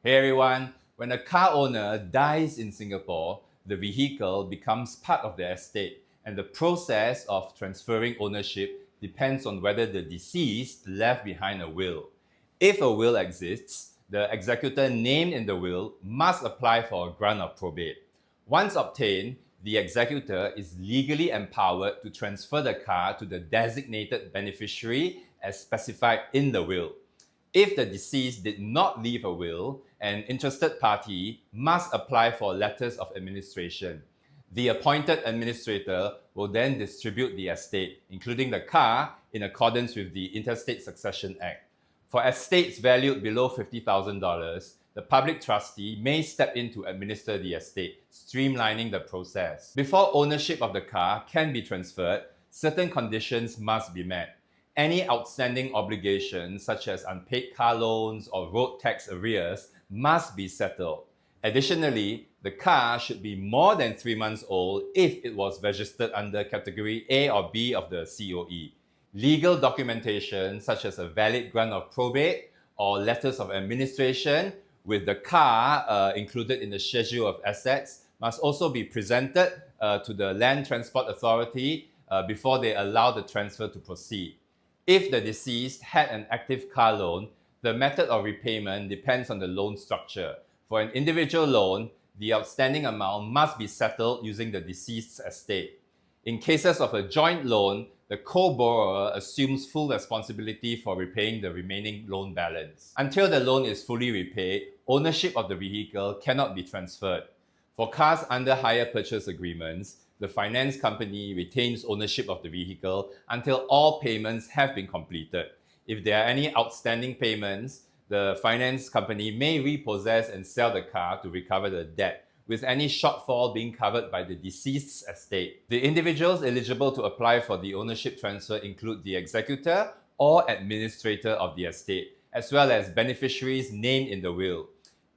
Hey everyone, when a car owner dies in Singapore, the vehicle becomes part of the estate, and the process of transferring ownership depends on whether the deceased left behind a will. If a will exists, the executor named in the will must apply for a grant of probate. Once obtained, the executor is legally empowered to transfer the car to the designated beneficiary as specified in the will. If the deceased did not leave a will, an interested party must apply for letters of administration. The appointed administrator will then distribute the estate, including the car, in accordance with the Interstate Succession Act. For estates valued below $50,000, the public trustee may step in to administer the estate, streamlining the process. Before ownership of the car can be transferred, certain conditions must be met. Any outstanding obligations, such as unpaid car loans or road tax arrears, must be settled. Additionally, the car should be more than 3 months old if it was registered under Category A or B of the COE. Legal documentation, such as a valid grant of probate or letters of administration with the car included in the Schedule of Assets, must also be presented to the Land Transport Authority before they allow the transfer to proceed. If the deceased had an active car loan, the method of repayment depends on the loan structure. For an individual loan, the outstanding amount must be settled using the deceased's estate. In cases of a joint loan, the co-borrower assumes full responsibility for repaying the remaining loan balance. Until the loan is fully repaid, ownership of the vehicle cannot be transferred. For cars under hire purchase agreements, the finance company retains ownership of the vehicle until all payments have been completed. If there are any outstanding payments, the finance company may repossess and sell the car to recover the debt, with any shortfall being covered by the deceased's estate. The individuals eligible to apply for the ownership transfer include the executor or administrator of the estate, as well as beneficiaries named in the will.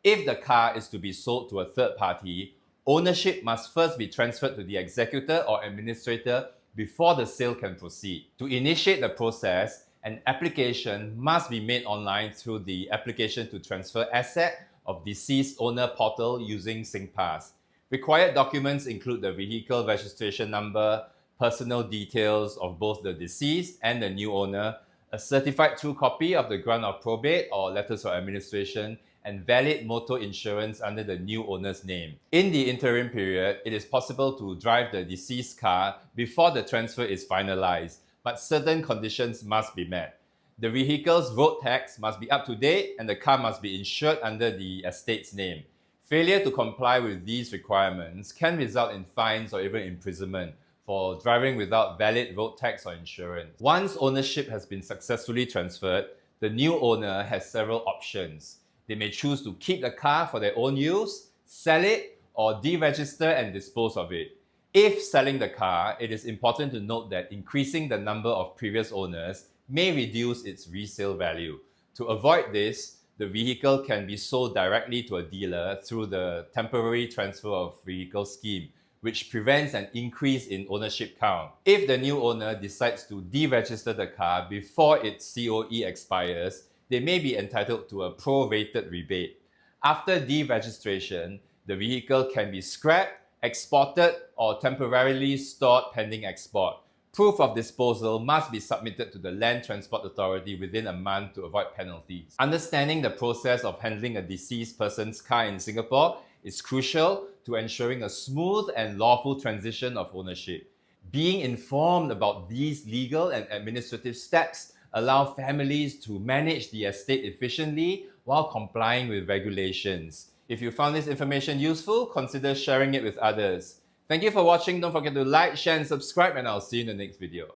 If the car is to be sold to a third party, ownership must first be transferred to the executor or administrator before the sale can proceed. To initiate the process, an application must be made online through the Application to Transfer Asset of Deceased Owner portal using SingPass. Required documents include the vehicle registration number, personal details of both the deceased and the new owner, a certified true copy of the grant of probate or letters of administration, and valid motor insurance under the new owner's name. In the interim period, it is possible to drive the deceased car before the transfer is finalized, but certain conditions must be met. The vehicle's road tax must be up to date and the car must be insured under the estate's name. Failure to comply with these requirements can result in fines or even imprisonment for driving without valid road tax or insurance. Once ownership has been successfully transferred, the new owner has several options. They may choose to keep the car for their own use, sell it, or deregister and dispose of it. If selling the car, it is important to note that increasing the number of previous owners may reduce its resale value. To avoid this, the vehicle can be sold directly to a dealer through the temporary transfer of vehicle scheme, which prevents an increase in ownership count. If the new owner decides to deregister the car before its COE expires, they may be entitled to a prorated rebate. After deregistration, the vehicle can be scrapped, exported, or temporarily stored pending export. Proof of disposal must be submitted to the Land Transport Authority within a month to avoid penalties. Understanding the process of handling a deceased person's car in Singapore is crucial to ensuring a smooth and lawful transition of ownership. Being informed about these legal and administrative steps allow families to manage the estate efficiently while complying with regulations. If you found this information useful, consider sharing it with others. Thank you for watching. Don't forget to like, share, and subscribe, and I'll see you in the next video.